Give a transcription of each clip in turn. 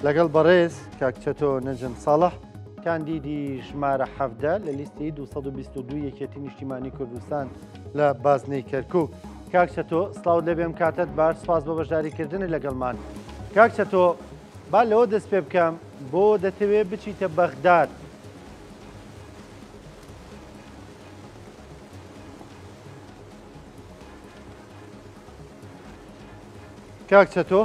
لەگەڵ بەڕێز کاکچەتۆ نەجم ساڵح کاندیدی ژمارە 17 لە لیستی 222 یەکێتی نیشتیمانی کوردستان لە بازنەی کەرکووک. کاکچەتۆ سڵاو لەبێم کاتت بار سپاس بۆ بەشداریکردنی لەگەڵمان. کاکچەتۆ با لەوە دەست پێ بکەم بۆ دەتەوێت بچیتە بەغداد. کاکچەتۆ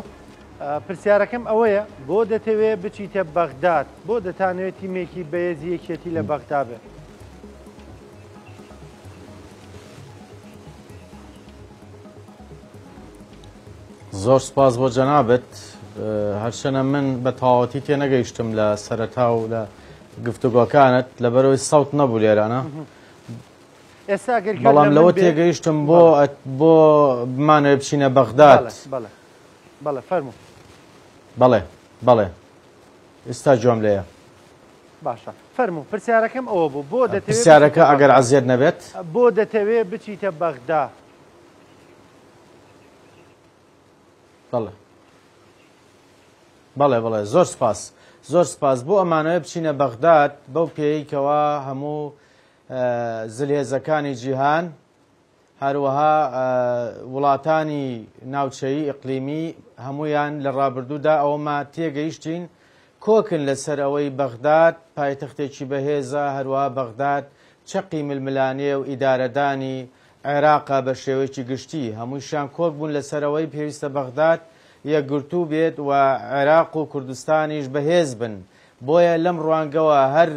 پرسیارەکەم ئەوەیە بۆ دەتەوێت بچیتە بەغداد، بۆ دەتانەوێت تیمێکی بەهێزی یەکێتی لە بەغدا بێت؟ زۆر سپاس بۆ جەنابەت. هەرچەنە من بە تەواوەتی تێنەگەیشتم لە سەرەتا و لە گفتوگۆکانت لەبەرەوەی سەوت نەبوو لێرانە، بەڵام لەوە تێگەیشتم بۆ بمانەوێت بچینە بەغداد. بەڵێ فەرموو. بەڵێ ئێستا جۆم لێیە. باشە فەرموو. پرسیارەکەم ئەوە بوو بۆ دەتەوێت پرسیارەکە ئەگەر عەزیەت نەبێت بۆ دەتەوێت بچیتە بەغدا؟ بەڵێ زۆر سپاس بۆ ئەمانەوە بچینە بەغداد بەو پێیکەوە هەموو زلهێزەکانی جیهان هەروەها وڵاتانی ناوچەیی ئیقلیمی هەمویان لە ڕابردوودا ئەوەما تێگەیشتین کۆکن لەسەر ئەوەی بەغداد پایتەختێکی بەهێزە، هەروەها بەغداد چەقی ململانێ و ئیدارەدانی عێراقا بە شێوەیەکی گشتی هەموویشیان کۆک بوون لەسەرەوەی پێویستە بەغداد یەکگرتوو بێت و عێراق و کوردستانیش بەهێز بن. بۆیە لەم ڕوانگەوە هەر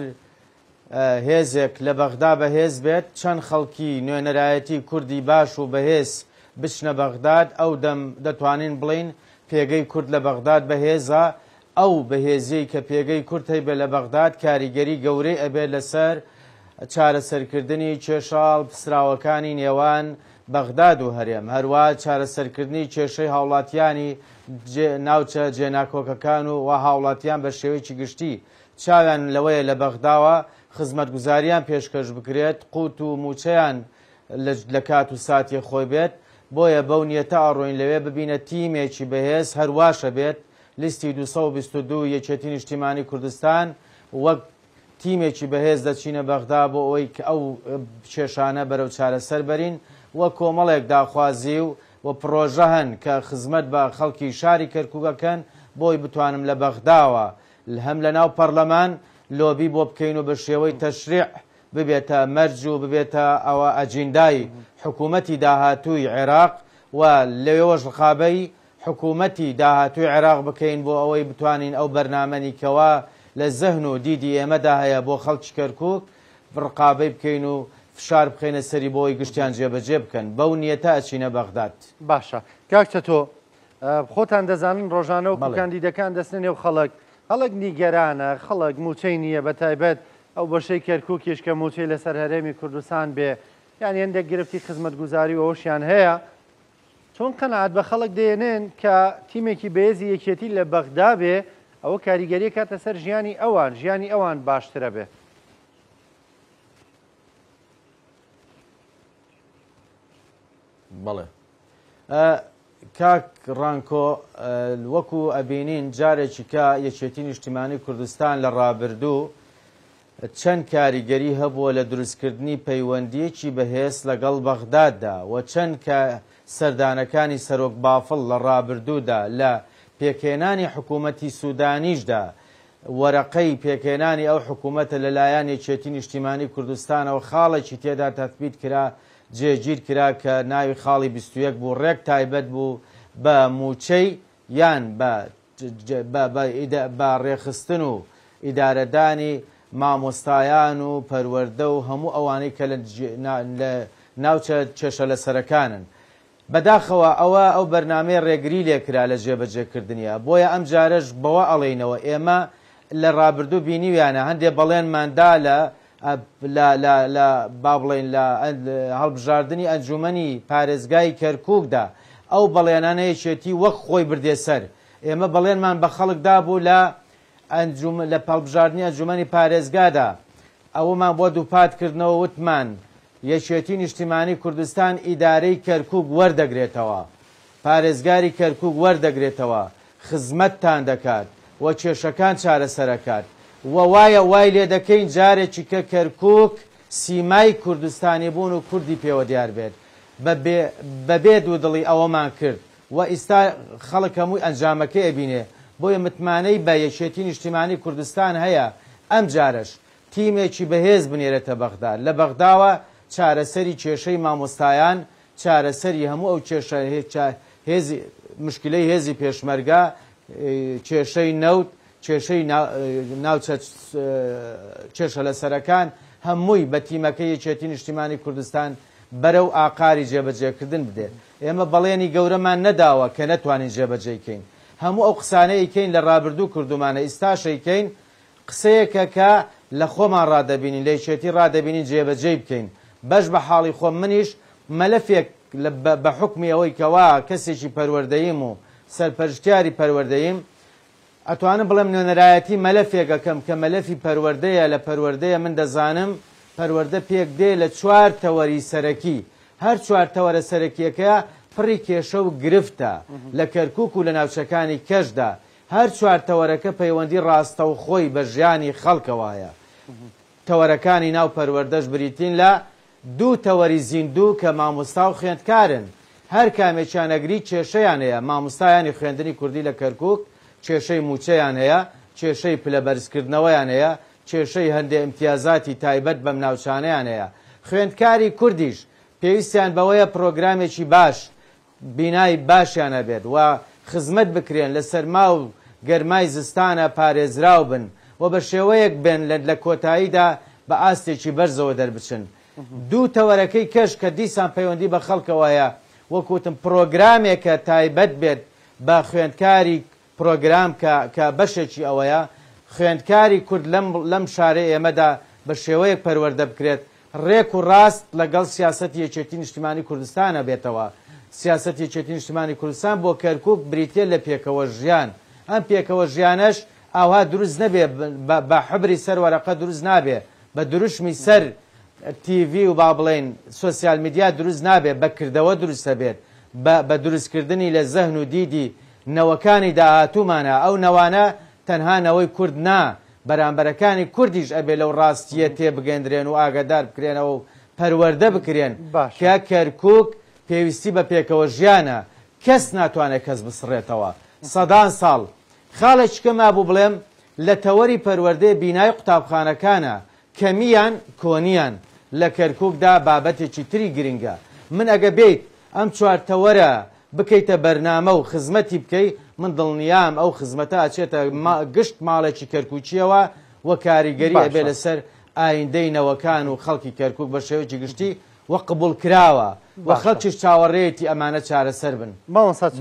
هێزێک لە بەغدا بەهێز بێت، چەند خەڵکی نوێنەرایەتی کوردی باش و بەهێز بچنە بەغداد، ئەو دەم دەتوانین بڵین پێگەی کورد لە بەغداد بەهێزە. ئەو بەهێزی کە پێگەی کورد هەیبێت لە بەغداد کاریگەری گەورەی ئەبێت لەسەر چارەسەرکردنی کێشاڵ پسراوەکانی نێوان بەغداد و هەرێم، هەروە چارەسەرکردنی کێشەی هاوڵاتیانی ناوچە جێناکۆکەکان و هاوڵاتیان بە شێوەیەکی گشتی چاویان لەوەیە لە بەغداوە خزمەتگوزاریان پێشکەش بکرێت، قوت و موچەیان لە کات و ساتی خۆی بێت. بۆیە بەو نیەتە ئاڕۆین لەوێ ببینە تیمێکی بەهێز هەرواشە بێت لیستی 222 یەکێتی نیشتیمانی کوردستان وەک تیمێکی بەهێز دەچینە بەغدا بۆ ئەوەی کە ئەو کێشانە بەرەو چارەسەر بەرین وە کۆمەڵێک داخوازی و پرۆژە هەن کە خزمەت بە خەڵکی شاری کەرکووکەکەن بۆی بتوانم لە بەغداوە هەم لە ناو پەرلەمان لۆبی بۆ بکەین و بە شێوەی تەشریع ببێتە مەرج و ببێتە ئەوە ئەجیندای حکوومەتی داهاتووی عێراق و لەوێوەش ڕقابەی حکوومەتی داهاتووی عێراق بکەین بۆ ئەوەی بتوانین ئەو بەرنامەنیکەوە لە زەهن و دیدی ئێمەدا هەیە بۆ خەڵکی کەرکووک ڕقابەی بکەین و فشار بخەینە سەری بۆی گشتیان جێبەجێ بکەن. بەو نیەتە ئەچینە بەغداد. باشە کاکچەتۆ خۆتان دەزانن ڕۆژانە و کاندیدەکان دەستنە نێو خەڵک نیگەرانە، خەڵک موچەی نییە، بە تایبەت ئەو بەشەی کەرکووکیش کە موچەی لەسەر هەرێمی کوردستان بێ یان هێندێک گرفتی خزمەتگوزاری و ئەوشیان هەیە، چۆن قەنەعەت بە خەڵک دێنن کە تیمێکی بەهێزی یەکێتی لە بەغدا بێ ئەوە کاریگەری کاتە سەر ژیانی ئەوان باشترە بێ؟ بەڵێ کاک ڕانکۆ وەکو ئەبینین جارێکی کە یەکێتی نیشتیمانی کوردستان لە ڕابردوو چەند کاریگەری هەبووە لە دروستکردنی پەیوەندیەکی بەهێز لەگەڵ بەغداددا و چەند کە سەردانەکانی سەرۆک بافڵ لە ڕابردوودا لە پێکهێنانی حکوومەتی سوودانیشدا وەرەقەی پێکهێنانی ئەو حکوومەتە لەلایەن یەکێتی نیشتیمانی کوردستانەوە خاڵێکی تێدا تەثبیت کرا، جێگیر کرا کە ناوی خاڵی 21 بوو، ڕێک تایبەت بوو بە موچەی یان بە ڕێخستن و ئیدارەدانی مامۆستایان و پەروەردە و هەموو ئەوانەی کە لە ناوچە کێشە لەسەرەکانن. بەداخەوە ئەو بەرنامەی ڕێگری لێکرا لە جێبەجێکردنیە. بۆیە ئەم جارەش بەوە ئەڵێنەوە ئێمە لە ڕابردوو بینیویانە هەندێک بەڵێنماندا لە با بڵێن لە هەڵبژاردننی ئەنجومەنی پارێزگای کەرکووکدا ئەو بەڵێنانە یەکێتی وەک خۆی بردێ سەر. ئێمە بەڵێنمان بە خەڵکدا بوو لە پەڵبژاردننی ئەنجومەنی پارێزگادا ئەوەمان بۆ دووپاتکردنەوە وتمان یەکێتی نیشتیمانی کوردستان ئیدارەی کەرکووک وەردەگرێتەوە، پارێزگاری کەرکووک وەردەگرێتەوە، خزمەتتان دەکات و کێشەکان چارەسەرەکات و وایە وای لێ دەکەین جارێکی کە کەرکووک سیمای کوردستانی بوون و کوردی پێوە دیار بێت بەبێ دوودڵی ئەوەمان کرد و ئێستا خەڵک هەمووی ئەنجامەکەی ئەبینێ بۆیە متمانەی بە یەکێتی نیشتیمانی کوردستان هەیە ئەم جارش تیمێکی بەهێز بنێرێتە بەغدا لە بەغداوە چارەسەری کێشەی مامۆستایان چارەسەری هەموو ئەو مشکلەی هێزی پێشمەرگە کێشەی نەوت کێشەی ناوچە کێشە لەسەرەکان هەمووی بە تیمەکەی یەکێتی نیشتیمانی کوردستان بەرەو ئاقاری جێبەجێکردن بدێت ئێمە بەڵێنی گەورەمان نەداوە کە نەتوانین جێبەجێکەین هەموو ئەو قسانەیەکەین لە ڕابردوو کردومانە ئێستاشەیکەین قسەیەکە کە لە خۆمان ڕادەبینین لە یەکێتی ڕادەبینین جێبەجێ بکەین بەش بە حاڵی خۆم منیش مەلەفێک بە حکمی ئەوەی کەوا کەسێکی پەروەردەییم و سەرپەرشتیاری پەروەردەییم ئەتوانم بڵێم نوێنەرایەتی مەلەفێکەکەم کە مەلەفی پەروەردەیە لە پەروەردەیە من دەزانم پەروەردە پێک دێ لە 4 تەوەری سەرەکی هەر 4 تەوەرە سەرەکیەکە پڕی کێشە و گرفتە لە کەرکووک و لە ناوچەکانی کەشدا هەر 4 تەوەرەکە پەیوەندی ڕاستە و خۆی بە ژیانی خەڵکەوایە تەوەرەکانی ناو پەروەردەش بریتین لە 2 تەوەری زیندوو کە مامۆستا و خوێندکارن هەر کامێکیان ئەگری کێشەیان هەیە مامۆستایانی خوێندنی کوردی لە کەرکووک کێشەی موچەیان هەیە کێشەی پلەبەرزکردنەوەیان هەیە کێشەی هەندێک امتیازاتی تایبەت بەم ناوچانەیان هەیە خوێندکاری کوردیش پێویستیان بەوەیە پرۆگرامێکی باش بینایی باشیانە بێت و خزمەت بکرێن لە سەرما و گەرمای زستانە پارێزراو بن و بە شێوەیەک بێن لە کۆتاییدا بە ئاستێکی بەرزەوە دەربچن 2 تەوەرەکەی کەش کە دیسان پەیوەندی بە خەڵکەوەیە وەکوتم پرۆگرامێکە تایبەت بێت بە خوێندکاری پرۆگرام کە بەشێکی ئەوەیە خوێندکاری کورد لەم شارەی ئێمەدا بە شێوەیەک پەروەردە بکرێت ڕێک و ڕاست لەگەڵ سیاسەتی یەکێتی نیشتیمانی کوردستانە بێتەوە سیاسەتی یەکێتی نیشتیمانی کوردستان بۆ کەرکووک بریتێ لە پێکەوە ژیان ئەم پێکەوە ژیانەش ئاوا دروست نەبێ بە حبری سەر وەرەقە دروست نابێ بە دروشمی سەر تیڤ و با بڵێن سۆسیال میدیا دروست نابێت بە کردەوە دروستە بێت بە دروستکردنی لە زەهن و دیدی نەوەکانی داهاتوومانە ئەو نەوانە تەنها نەوەی کورد نا بەرامبەرەکانی کوردیش ئەبێ لەو ڕاستیە تێبگەندرێن و ئاگادار بکرێنەوە و پەروەردە بکرێن کە کەرکووک پێویستی بە پێکەوە ژیانە کەس ناتوانێت کەس بسڕێتەوە سەدان ساڵ خاڵێککە مابوو بڵێم لە تەوەری پەروەردەی بینای قوتابخانەکانە کەمیان کۆنیان لە کەرکووکدا بابەتێکی تری گرنگە من ئەگە بێیت ئەم 4 تەوەرە بکەیتە بەرنامە و خزمەتی بکەیت من دڵنیام ئەو خزمەتە ئاچێتە گشت ماڵێکی کەرکووچیەوە وە کاریگەری ئەبێ لەسەر ئایندەی نەوەکان و خەڵکی کەرکووک بە شێوەیەکی گشتی وە قبول کراوە و خەڵکیش چاوەڕێیەتی ئەمانە چارەسەر بن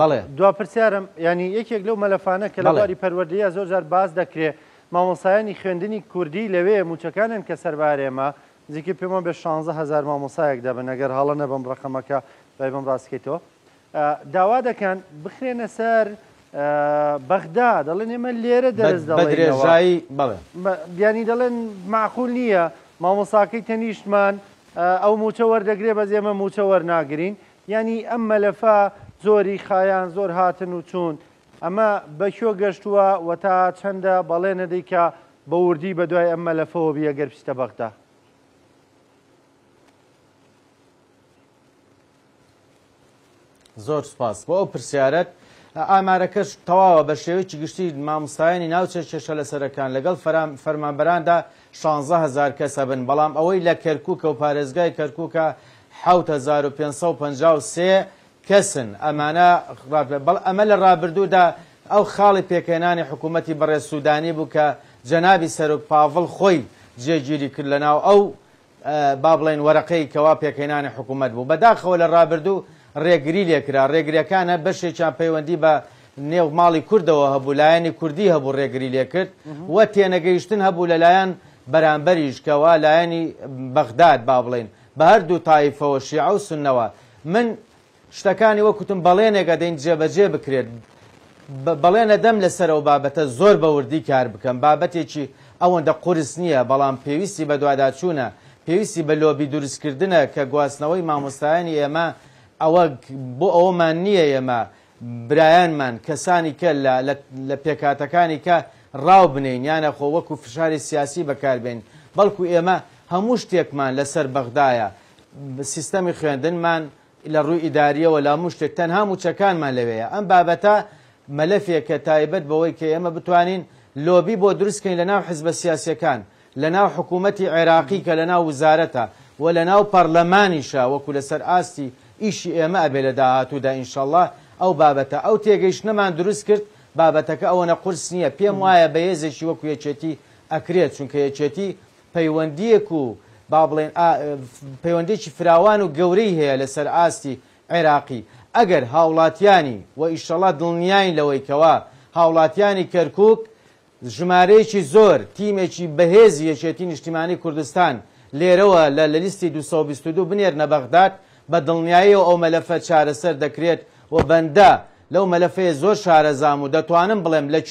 بەڵێ دوا پرسیارم ینی یەکێک لەو مەلەفانە کە لە باری پەروەردەیە زۆر جار باز دەکرێت مامۆسایانی خوێندنی کوردی لەوێ موچەکانن کە سەربارێمە نزیکی پێمە بێ 16,000 مامۆسایەک دەبن ئەگەر هەڵە نەبم ڕقەمەکە بای بەم ڕاستکەیتەوە داوا دەکەن بخرێنە سەر بەغدا دەڵێن ئێمە لێرە دەرز دەڵێژایی بیانی دەڵێن معقول نییە مامۆساکەی تەنیشتمان ئەو موچە وەردەگرێ بەس ئێمە موچە وەرناگرین ینی ئەم مەلەفە زۆری خایان زۆر هاتن و چوون ئەمە بەکوێ گەشتووە و تا چەندە بەڵێنە دەیکە بە وردی بە دوای ئەم مەلەفەوە بیەگەر پشتە بەغدا زۆر سپاس بۆ ئەو پرسیارەت ئامارەکەش تەواوە بە شێوەیەکی گشتی مامۆستایانی ناوچە کێشە لەسەرەکان لەگەڵ فەرمانبەراندا 16,000 کەسە بن بەڵام ئەوەی لە کەرکووکە و پارێزگای کەرکووکە 7,553 کەسن ئەمانە ئەمە لە ڕابردوودا ئەو خاڵی پێکەێنانی حکوومەتی بەڕێز سوودانی بوو کە جەنابی سەرۆک پاڤڵ خۆی جێگیری کرد لەناو ئەو با بڵێن وەرەقەی کەوا پێکەێنانی حکوومەت بوو بەداخەوە لە ڕابردوو ڕێگری لێکرا ڕێگریەکانە بەشێکیان پەیوەندی بە نێو ماڵی کوردەوە هەبوو لایەنی کوردی هەبوو ڕێگری لێکرد وە تێنەگەیشتن هەبوو لەلایەن بەرامبەریش کەوا لایەنی بەغداد با بڵێن بە هەردوو تایفەوە شیعە و سوننەوە من شتەکانی وەکوتم بەڵێنێکە دەین جێبەجێ بکرێت بەڵێنە دەم لەسەرەوە بابەتە زۆر بە وردی کار بکەم بابەتێکی ئەوەندە قورس نییە بەڵام پێویستی بە دواداچوونە پێویستی بە لۆبی دروستکردنە کە گواستنەوەی مامۆستایانی ئێمە ئەوە بۆ ئەوەمان نییە ئێمە برایانمان کەسانی کە لە پێکاتەکانی کە ڕاو بنین یانە خۆ وەکو فشاری سیاسی بەکاربێن بەڵکو ئێمە هەموو شتێکمان لەسەر بەغدایە سیستەمی خوێندنمان لە ڕووی ئیداریەوە لە هەموو شتێک تەنها موچەکانمان لەوەیە ئەم بابەتە مەلەفێکە تایبەت بەوەی کە ئێمە بتوانین لۆبی بۆ دروستکەین لەناو حیزبە سیاسیەکان لەناو حکوومەتی عێراقی کە لەناو وزارەتە و لەناو پەرلەمانیشە وەکو لەسەر ئاستی ئیشی ئێمە ئەبێ لە داهاتوودا ئینشەڵڵا ئەو بابەتە ئەو تێگەیشتنەمان دروست کرد بابەتەکە ئەوەنە قورس نییە پێم وایە بە هێزێکی وەکو یەکێتی ئەکرێت چونکە یەکێتی پەیوەندیەک و با بڵێن پەیوەندێکی فراوان و گەورەی هەیە لەسەر ئاستی عێراقی ئەگەر هاوڵاتیانی و ئیشەڵا دڵنیاین لەوەی کەوا هاوڵاتیانی کەرکووک ژمارەیەکی زۆر تیمێکی بەهێزی یەکێتی نیشتیمانی کوردستان لێرەوە لە لیستی 222 بنێرنە بەغداد بە دڵنیاییەوە ئەو مەلەفە چارەسەر دەکرێت و بەندە لەو مەلەفەیە زۆر شارەزام و دەتوانم بڵێم لە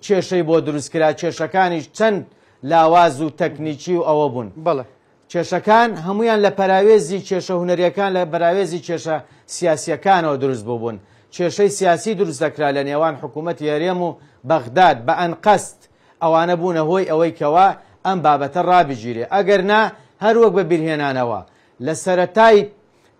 کێشەی بۆ دروستکرا کێشەکانیش چەند لاواز و تەکنیکی و ئەوە بوون کێشەکان هەمویان لە پەراوێزی کێشە هونەریەکان لە بەراوێزی کێشە سیاسیەکانەوە دروست بوون کێشەی سیاسی دروست دەکرا لە نێوان حکوومەتی هەرێم و بەغداد بە ئەنقەست ئەوانە بوونە هۆی ئەوەی کەوا ئەم بابەتە ڕابگیرێ ئەگەر نا هەروەک بە بیرهێنانەوە لە سەرەتای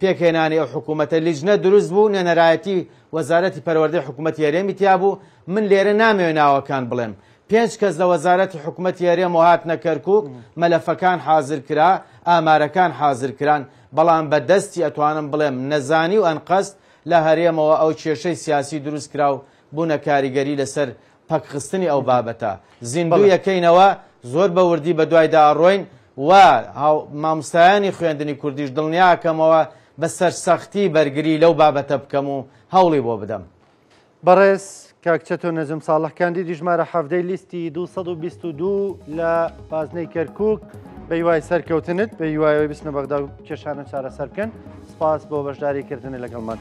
پێکهێنانی ئەو حکوومەتە لیژنە دروست بوو نێنەرایەتی وەزارەتی پەروەردەی حکوومەتی هەرێمی تیا بوو من لێرە نامەوێت ناوەکان بڵێم 5 کەس لە وەزارەتی حکوومەتی هەرێم و هاتنە کەرکووک مەلەفەکان حازر کرا ئامارەکان حازر کران بەڵام بە دەستی ئەتوانم بڵێم نەزانی و ئەنقەست لە هەرێمەوە ئەو کێشەی سیاسی دروست کرا و بوونە کاریگەری لەسەر پەکخستنی ئەو بابەتە زیندوو یەکەینەوە زۆر بە وردی بە دوایدا ئەڕۆین و مامۆستایانی خوێندنی کوردیش دڵنیاکەمەوە بە سەرسەختی بەرگری لەو بابەتە بکەم و هەوڵی بۆ بدەم بەڕێز کاکچەتۆ نەزم ساڵح کاندیدی ژمارە حەڤدەی لیستی 222 لە بازنەی کەرکووک بە هیوای سەرکەوتنت بە هیوایەوەی بچنە بەغدا و کێشانە چارەسەر بکەن سپاس بۆ بەشداریکردنی لەگەڵمان